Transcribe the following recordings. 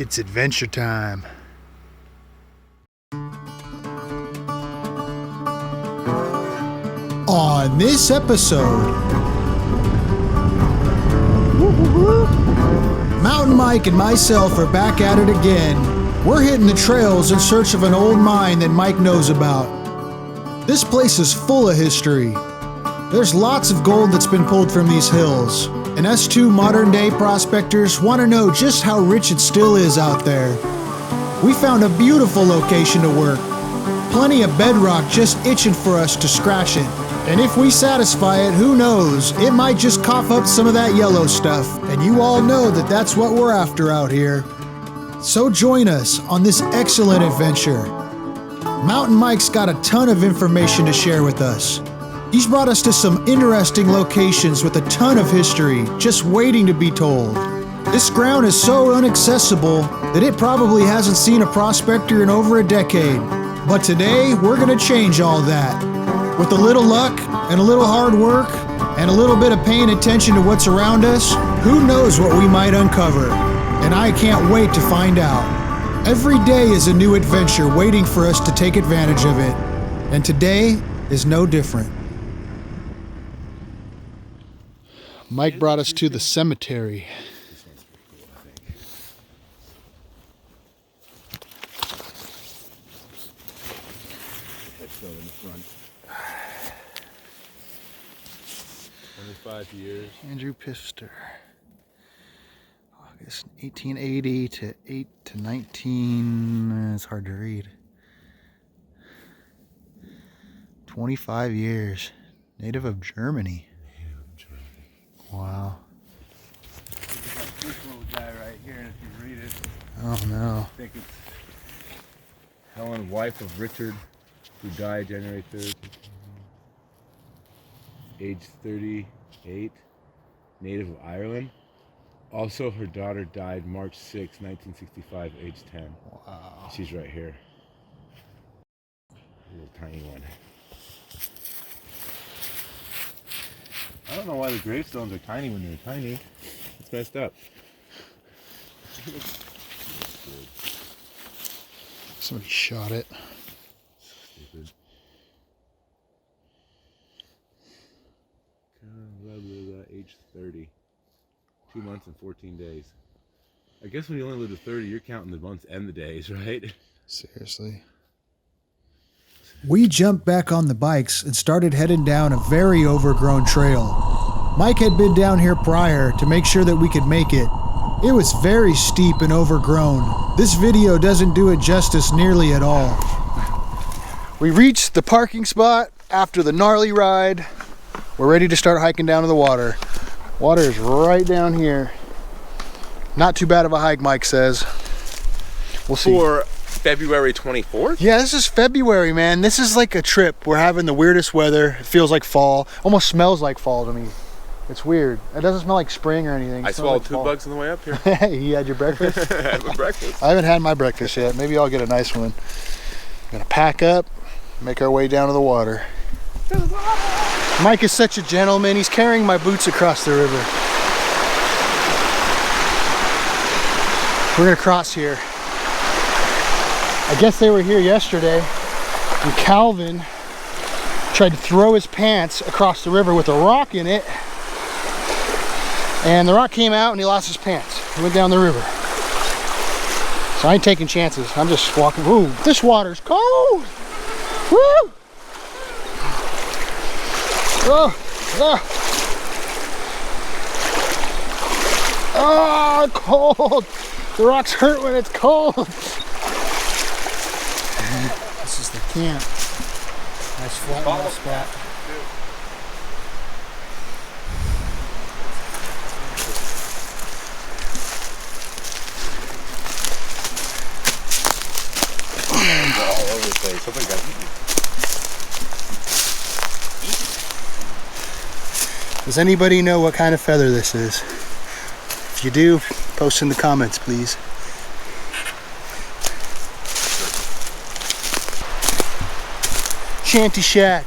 It's adventure time. On this episode, Mountain Mike and myself are back at it again. We're hitting the trails in search of an old mine that Mike knows about. This place is full of history. There's lots of gold that's been pulled from these hills, and us two modern-day prospectors want to know just how rich it still is out there. We found a beautiful location to work. Plenty of bedrock just itching for us to scratch it. And if we satisfy it, who knows, it might just cough up some of that yellow stuff. And you all know that that's what we're after out here. So join us on this excellent adventure. Mountain Mike's got a ton of information to share with us. He's brought us to some interesting locations with a ton of history, just waiting to be told. This ground is so inaccessible that it probably hasn't seen a prospector in over a decade. But today, we're gonna change all that. With a little luck, and a little hard work, and a little bit of paying attention to what's around us, who knows what we might uncover. And I can't wait to find out. Every day is a new adventure waiting for us to take advantage of it. And today is no different. Mike brought us to the cemetery. This one's pretty cool, I think. Headstone in the front. 25 years. Andrew Pfister. August 1880 to 8 to 19. It's hard to read. 25 years. Native of Germany. Wow. There's like this little guy right here, and if you read it, Oh no. I think it's Helen, wife of Richard, who died January 3rd, age 38, native of Ireland. Also, her daughter died March 6, 1965, age 10. Wow. She's right here. A little tiny one. I don't know why the gravestones are tiny when they're tiny. It's messed up. Somebody shot it. Stupid. Blah, blah, blah, age 30. 2 months and 14 days. I guess when you only live to 30, you're counting the months and the days, right? Seriously. We jumped back on the bikes and started heading down a very overgrown trail. Mike had been down here prior to make sure that we could make it. It was very steep and overgrown. This video doesn't do it justice nearly at all. We reached the parking spot after the gnarly ride. We're ready to start hiking down to the water. Water is right down here. Not too bad of a hike, Mike says. We'll see. For February 24th? Yeah, this is February, man. This is like a trip. We're having the weirdest weather. It feels like fall. Almost smells like fall to me. It's weird. It doesn't smell like spring or anything. I swallowed 2 bugs on the way up here. Hey, you had your breakfast? I had my breakfast. I haven't had my breakfast yet. Maybe I'll get a nice one. Gonna pack up, make our way down to the water. Mike is such a gentleman. He's carrying my boots across the river. We're gonna cross here. I guess they were here yesterday, and Calvin tried to throw his pants across the river with a rock in it, and the rock came out and he lost his pants. He went down the river. So I ain't taking chances. I'm just walking. Ooh, this water's cold. Woo! Oh, oh. Oh, cold. The rocks hurt when it's cold. This is the camp. Nice flat little spot. All over the place. Something got eaten. Does anybody know what kind of feather this is? If you do, post in the comments, please. Shanty shack.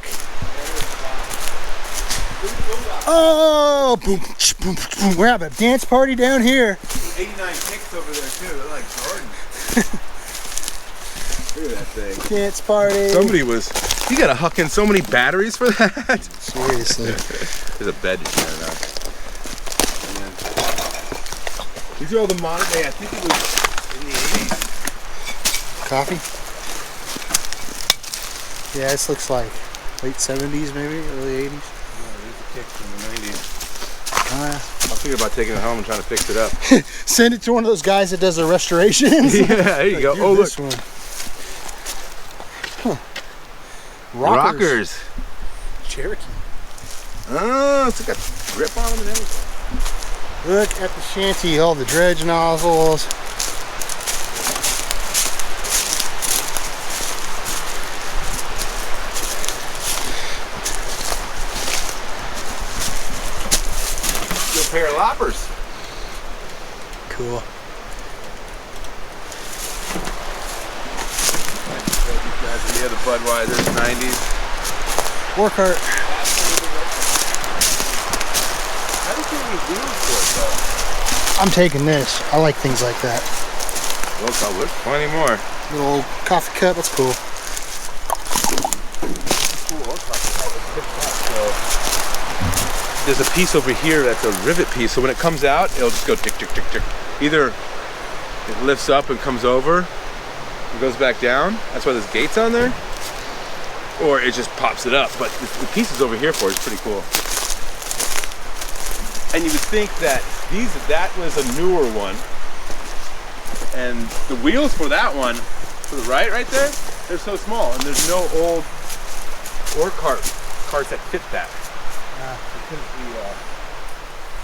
Oh, boom, boom, boom. We're having a dance party down here. 89 kicks over there too. They're like Jordan. Look at that thing. Dance party. Somebody was. You gotta huck in so many batteries for that. Seriously. There's a bed just there now. These are all the modern day. I think it was in the 80s. Coffee? Yeah, this looks like late 70s maybe, early 80s. Yeah, there's the kicks from the 90s. I'm thinking about taking it home and trying to fix it up. Send it to one of those guys that does the restorations. Yeah, there you go. Dude, Oh, look. this one. Huh. Rockers. Cherokee. Oh, it's got grip on them and everything. Look at the shanty, all the dredge nozzles. Good pair of loppers. Cool. Yeah, the Budweiser's 90s. Work hard. How do you get any wheels for it though? I'm taking this. I like things like that. Look, there's plenty more. Little old coffee cup, that's cool. There's a piece over here that's a rivet piece, so when it comes out, it'll just go tick, tick, tick, tick. Either it lifts up and comes over and goes back down. That's why there's gates on there. Or it just pops it up. But the pieces over here for it is pretty cool. And you would think that that was a newer one. And the wheels for that one, to the right there, they're so small. And there's no old ore carts that fit that.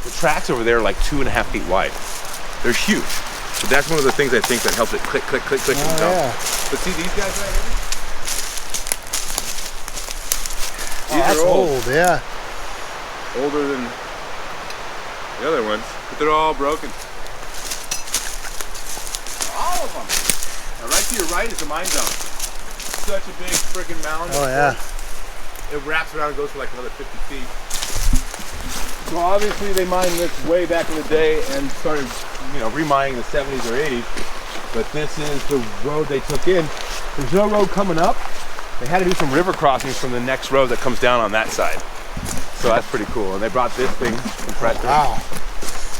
The tracks over there are like 2.5 feet wide. They're huge. But that's one of the things I think that helps it click, click, click, click, and dump. Yeah. But see these guys right here? These That's are old. yeah. Older than the other ones. But they're all broken. All of them. Now right to your right is a mine dump. Such a big freaking mound. Oh yeah. It wraps around and goes for like another 50 feet. So obviously they mined this way back in the day and started, remining in the 70s or 80s. But this is the road they took in. There's no road coming up. They had to do some river crossings from the next road that comes down on that side. So that's pretty cool. And they brought this thing, compressor. Wow.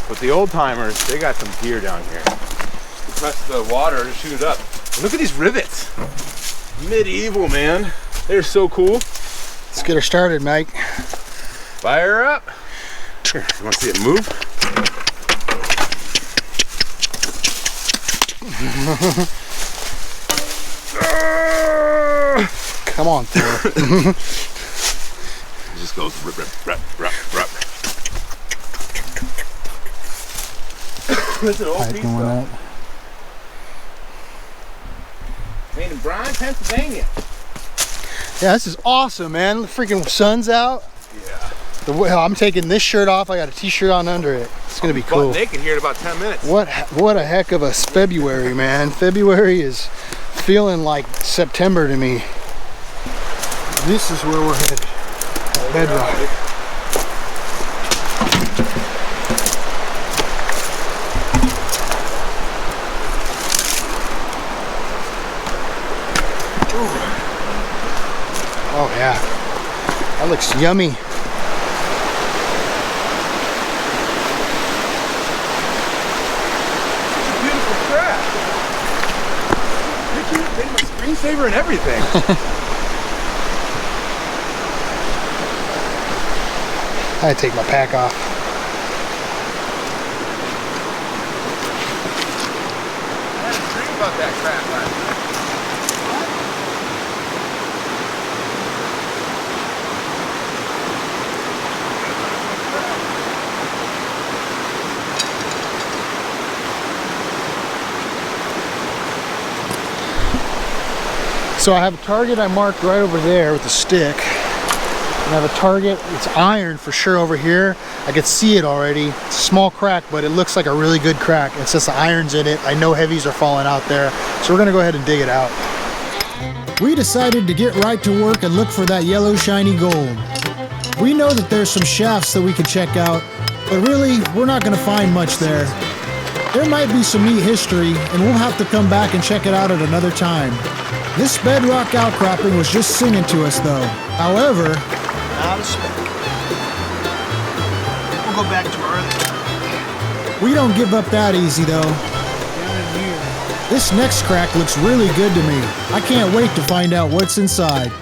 But the old timers, they got some gear down here. Compress the water to shoot it up. And look at these rivets. Medieval, man. They're so cool. Let's get her started, Mike. Fire up. Here, you want to see it move? Come on, Thor. It just goes rip, rip, rip, rip, rip. It's an old piece though. Made in Bryan, Pennsylvania. Yeah, this is awesome, man. The freaking sun's out. Yeah. I'm taking this shirt off. I got a t-shirt on under it. It's gonna be cool. Butt naked here in about 10 minutes. What a heck of a February, man. February is feeling like September to me. This is where we're headed. Bedrock. Oh yeah, that looks yummy. Beautiful crap. They made my screensaver and everything. I had to take my pack off. I had a dream about that crap last night. So I have a target I marked right over there with the stick. And I have a target, it's iron for sure over here. I could see it already. It's a small crack, but it looks like a really good crack. And since the iron's in it, I know heavies are falling out there. So we're gonna go ahead and dig it out. We decided to get right to work and look for that yellow shiny gold. We know that there's some shafts that we could check out, but really, we're not gonna find much there. There might be some neat history, and we'll have to come back and check it out at another time. This bedrock outcropping was just singing to us though. However, Not a speck. We'll go back to our other crack. we don't give up that easy though. Down in here. This next crack looks really good to me. I can't wait to find out what's inside.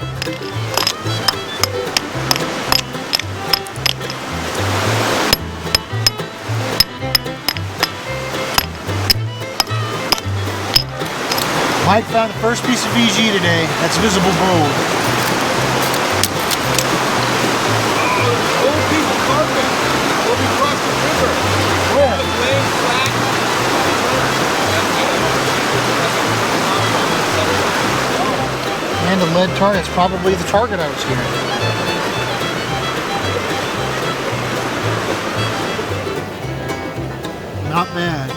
Mike found the first piece of VG today. That's visible gold. Old piece of carpet where we crossed the river. Where? The plain flat. And a lead target. It's probably the target I was hearing. Not bad.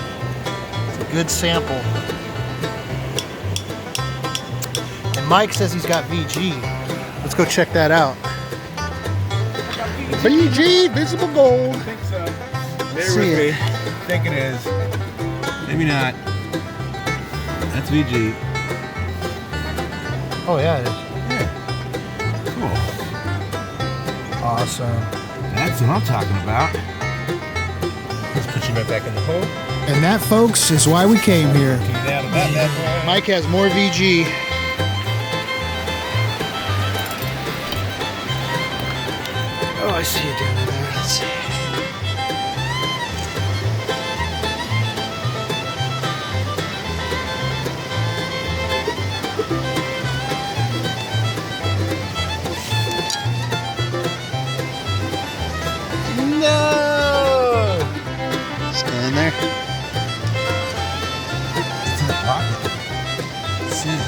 It's a good sample. And Mike says he's got VG. Let's go check that out. VG, visible gold. I think so. Bear See with it. me. I think it is. Maybe not. That's VG. Oh yeah, it is. Cool. Awesome. That's what I'm talking about. Let's put you back in the hole. And that, folks, is why we came here. Get out of that boy. Mike has more VG. Oh, I see it down there. Let's see. No! Stand there. It's in the pocket. Let's see.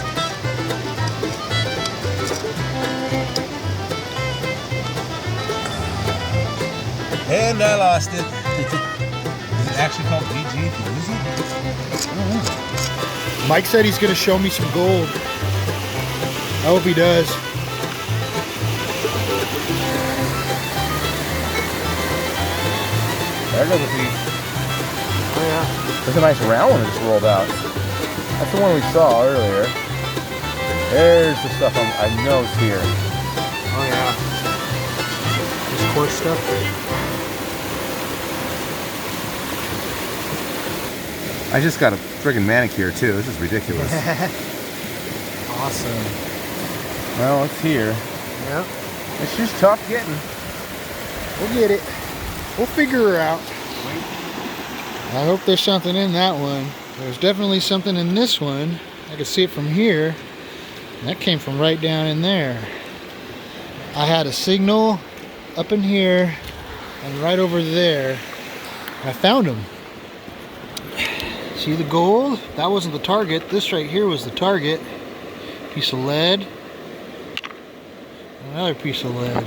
And I lost it. Is it actually called VG? Is it? I don't know. Mike said he's gonna show me some gold. I hope he does. There goes a piece. Oh yeah. There's a nice round one that just rolled out. That's the one we saw earlier. There's the stuff I know is here. Oh yeah. This quartz stuff. I just got a friggin' manicure too. This is ridiculous. Awesome. Well, it's here. Yep. It's just tough getting. We'll get it. We'll figure her out. I hope there's something in that one. There's definitely something in this one. I can see it from here. And that came from right down in there. I had a signal up in here and right over there. I found them. See the gold? That wasn't the target. This right here was the target. Piece of lead. Another piece of lead.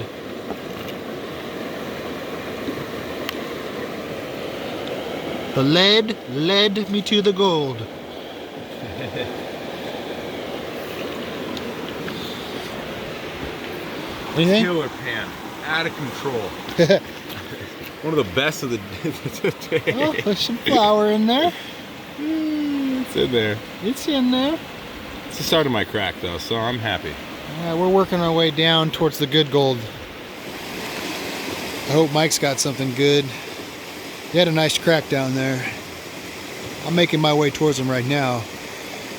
The lead led me to the gold. What do you think? Killer pan. Out of control. One of the best of the day. Oh, there's some flour in there. It's in there. It's in there. It's the start of my crack though, so I'm happy. Yeah, we're working our way down towards the good gold. I hope Mike's got something good. He had a nice crack down there. I'm making my way towards him right now.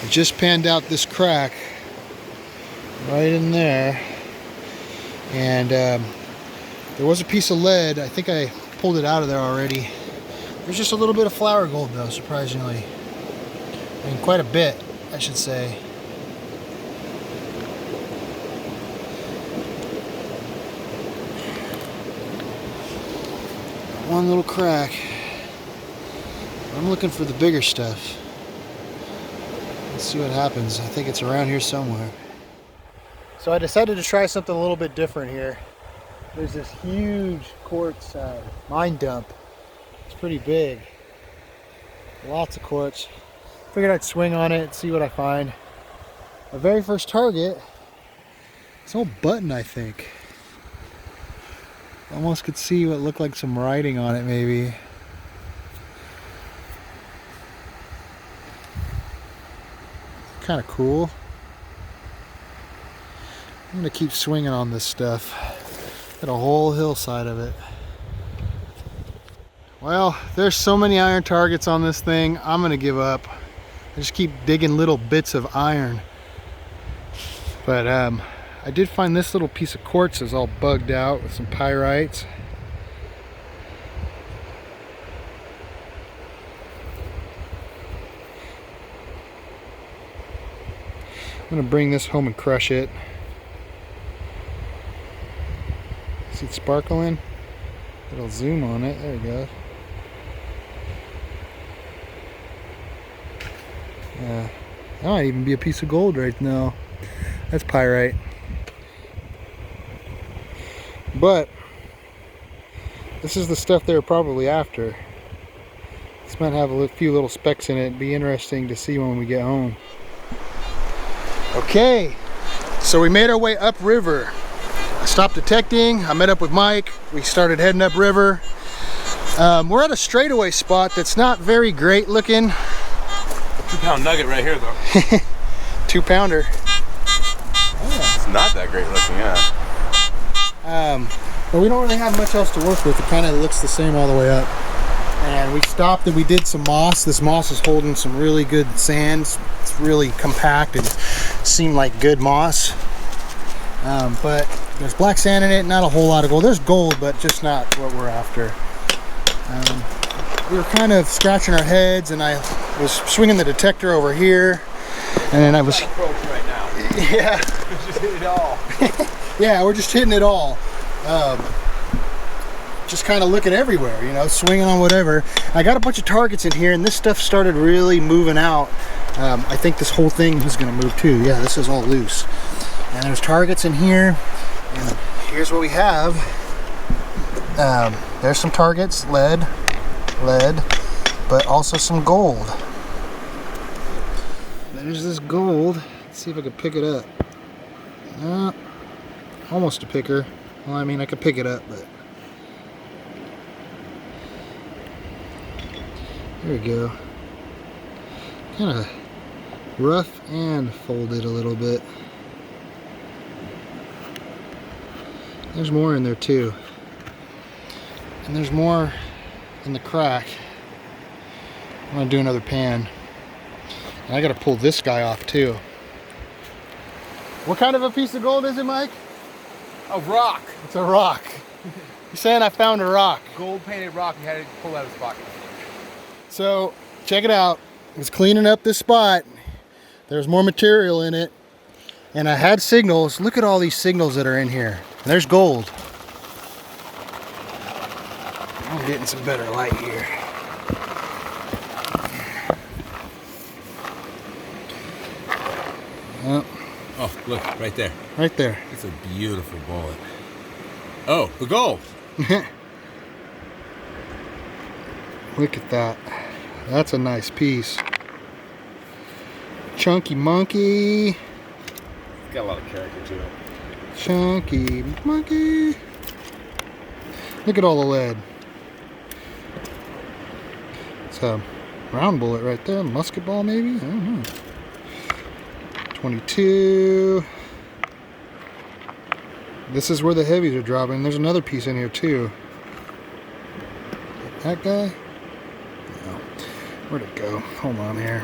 I just panned out this crack right in there. And there was a piece of lead. I think I pulled it out of there already. There's just a little bit of flour gold though, surprisingly. I mean, quite a bit, I should say. One little crack. I'm looking for the bigger stuff. Let's see what happens. I think it's around here somewhere. So I decided to try something a little bit different here. There's this huge quartz mine dump. It's pretty big. Lots of quartz. Figured I'd swing on it and see what I find. My very first target, it's an old button, I think. Almost could see what looked like some writing on it, maybe. kind of cool. I'm gonna keep swinging on this stuff. Got a whole hillside of it. Well, there's so many iron targets on this thing, I'm gonna give up. I just keep digging little bits of iron. But I did find this little piece of quartz is all bugged out with some pyrites. I'm gonna bring this home and crush it. See it sparkling? It'll zoom on it. There we go. That might even be a piece of gold right now. That's pyrite. But this is the stuff they were probably after. This might have a few little specks in it. It'd be interesting to see when we get home. Okay, so we made our way upriver. I stopped detecting. I met up with Mike. We started heading upriver. We're at a straightaway spot that's not very great looking. 2-pound nugget right here, though. 2-pounder. It's not that great looking, yeah. But we don't really have much else to work with. It kind of looks the same all the way up. And we stopped and we did some moss. This moss is holding some really good sands. It's really compact and seemed like good moss. But there's black sand in it, not a whole lot of gold. There's gold, but just not what we're after. We were kind of scratching our heads, and I was swinging the detector over here, and then I was approach right now. Yeah. Just hit it all. Yeah, we're just hitting it all. Just kind of looking everywhere, you know, swinging on whatever. I got a bunch of targets in here, and this stuff started really moving out. I think this whole thing is going to move too. Yeah, this is all loose. And there's targets in here, and here's what we have. There's some targets, lead, but also some gold. There's this gold. Let's see if I can pick it up. Almost a picker. Well, I mean, I could pick it up, but there we go. Kind of rough and folded a little bit. There's more in there too. And there's more in the crack. I'm gonna do another pan. And I gotta pull this guy off too. What kind of a piece of gold is it, Mike? A rock. It's a rock. You're saying I found a rock. Gold painted rock. You had to pull out of his pocket. So check it out. I was cleaning up this spot. There's more material in it. And I had signals. Look at all these signals that are in here. And there's gold. I'm getting some better light here. Oh, look, right there. Right there. It's a beautiful bullet. Oh, the gold. Look at that. That's a nice piece. Chunky monkey. It's got a lot of character to it. Chunky monkey. Look at all the lead. It's a round bullet right there. Musket ball maybe? I don't know. 22. This is where the heavies are dropping. There's another piece in here too. That guy? No. Where'd it go? Hold on here.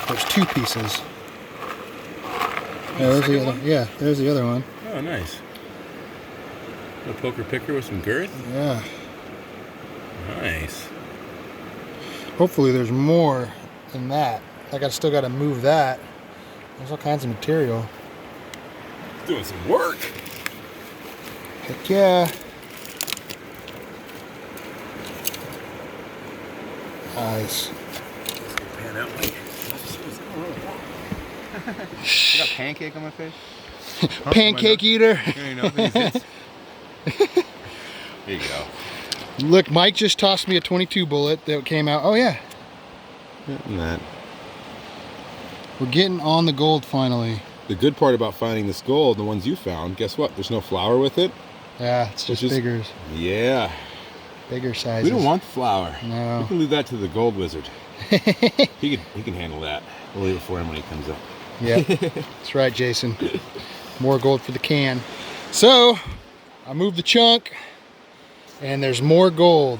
There's two pieces. Yeah, there's the other. Yeah, there's the other one. Oh, nice. A poker picker with some girth? Yeah. Nice. Hopefully there's more than that. Like I still got to move that. There's all kinds of material. Doing some work. Heck yeah. Nice. Pan out like. I got pancake on my face. Pancake eater. There you go. Look, Mike just tossed me a 22 bullet that came out. Oh yeah. And that. We're getting on the gold finally. The good part about finding this gold, the ones you found, guess what? There's no flour with it. Yeah, it's just Which is- biggers. Yeah. Bigger sizes. We don't want the flower. No. We can leave that to the gold wizard. He can handle that. We'll leave it for him when he comes up. Yeah, that's right, Jason. More gold for the can. So, I moved the chunk, and there's more gold.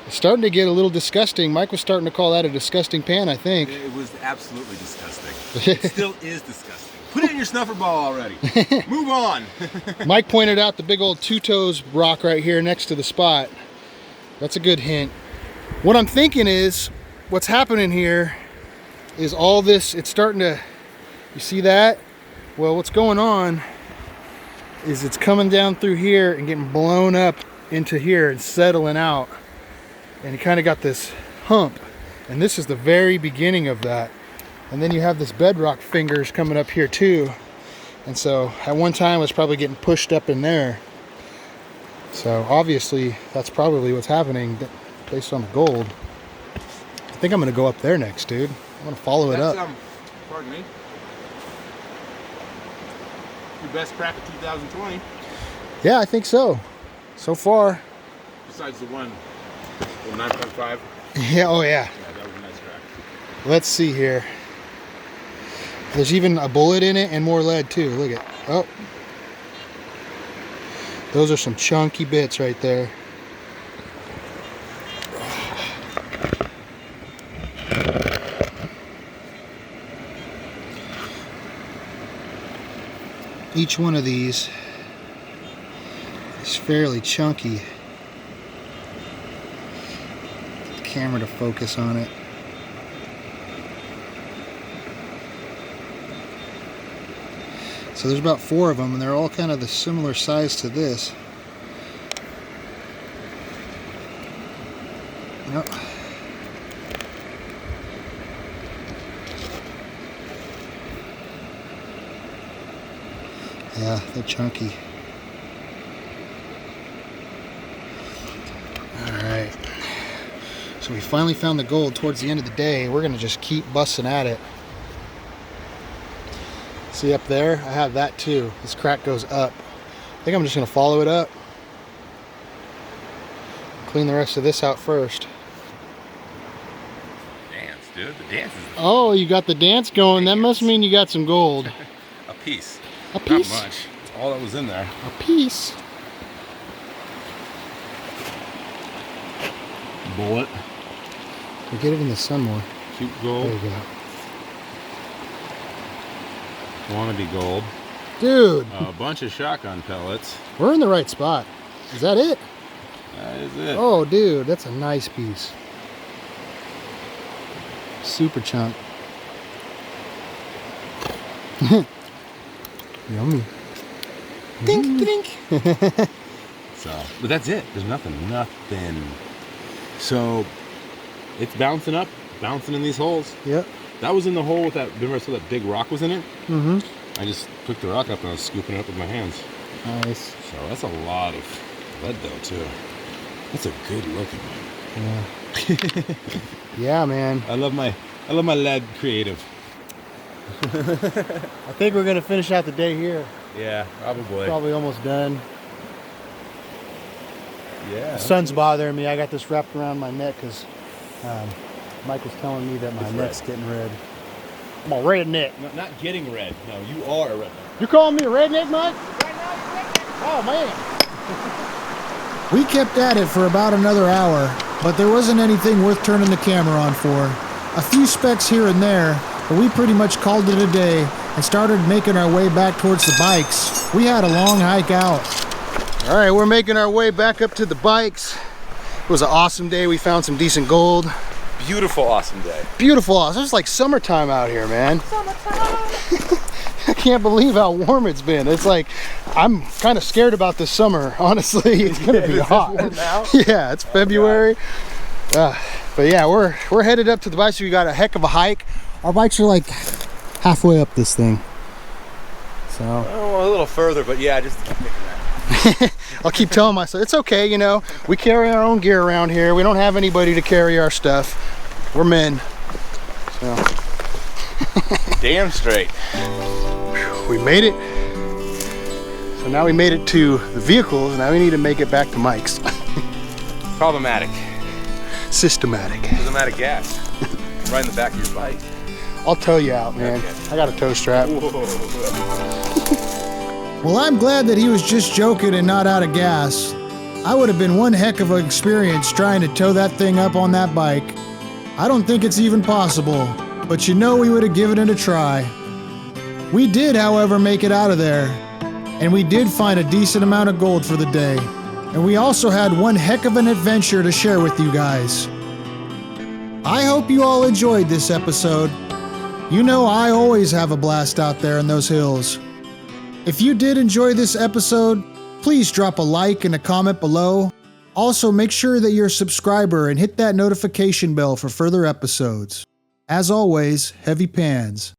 It's starting to get a little disgusting. Mike was starting to call that a disgusting pan, I think. It was absolutely disgusting. It still is disgusting. Put it in your snuffer ball already. Move on. Mike pointed out the big old two toes rock right here next to the spot. That's a good hint. What I'm thinking is, what's happening here is all this, it's starting to, you see that? Well, what's going on is it's coming down through here and getting blown up into here and settling out. And you kind of got this hump. And this is the very beginning of that. And then you have this bedrock fingers coming up here too. And so at one time it was probably getting pushed up in there. So obviously that's probably what's happening based on the gold. I think I'm gonna go up there next, dude. I'm gonna follow it up. Pardon me. Your best crack of 2020. Yeah, I think so. So far. Besides the one, 9.5. Yeah, oh yeah. Yeah, that was a nice crack. Let's see here. There's even a bullet in it and more lead too. Look at, oh. Those are some chunky bits right there. Each one of these is fairly chunky. Get the camera to focus on it. So there's about 4 of them, and they're all kind of the similar size to this. Yep. Yeah, they're chunky. Alright. So we finally found the gold towards the end of the day. We're going to just keep busting at it. See up there? I have that too. This crack goes up. I think I'm just going to follow it up. Clean the rest of this out first. Dance, dude. The dance is... Oh, you got the dance going. That must mean you got some gold. A piece. A piece? Not much. That's all that was in there. A piece. Bullet. We get it in the sun more. Shoot gold. There you go. Wannabe gold. Dude. A bunch of shotgun pellets. We're in the right spot. Is that it? That is it. Oh, dude, that's a nice piece. Super chunk. Yummy. Dink, dink. So, but that's it. There's nothing. So, it's bouncing up, bouncing in these holes. Yep. That was in the hole with that, remember I saw that big rock was in it? Mm-hmm. I just picked the rock up and I was scooping it up with my hands. Nice. So that's a lot of lead though too. That's a good looking one. Yeah. Yeah, man. I love my lead creative. I think we're gonna finish out the day here. Yeah, probably. Probably almost done. Yeah. The sun's bothering me. I got this wrapped around my neck because Mike was telling me that my neck's getting red. I'm a redneck. No, not getting red. No, you are a redneck. You calling me a redneck, Mike? Oh, man. We kept at it for about another hour, but there wasn't anything worth turning the camera on for. A few specks here and there, but we pretty much called it a day and started making our way back towards the bikes. We had a long hike out. All right, we're making our way back up to the bikes. It was an awesome day. We found some decent gold. Beautiful, awesome day. Beautiful, awesome. It's like summertime out here, man. Summertime. I can't believe how warm it's been. It's like, I'm kind of scared about this summer, honestly. It's gonna be hot. Warm now? Yeah, it's February. But yeah, we're headed up to the bikes. We got a heck of a hike. Our bikes are like halfway up this thing. So Oh, a little further, but yeah, just keep picking that. I'll keep telling myself, it's okay, you know. We carry our own gear around here. We don't have anybody to carry our stuff. We're men. So. Damn straight. We made it. So now we made it to the vehicles. Now we need to make it back to Mike's. Problematic. Systematic. Systematic gas. Right in the back of your bike. I'll tow you out, man. Okay. I got a tow strap. Well, I'm glad that he was just joking and not out of gas. I would have been one heck of an experience trying to tow that thing up on that bike. I don't think it's even possible, but you know we would have given it a try. We did, however, make it out of there, and we did find a decent amount of gold for the day. And we also had one heck of an adventure to share with you guys. I hope you all enjoyed this episode. You know I always have a blast out there in those hills. If you did enjoy this episode, please drop a like and a comment below. Also, make sure that you're a subscriber and hit that notification bell for further episodes. As always, heavy pans.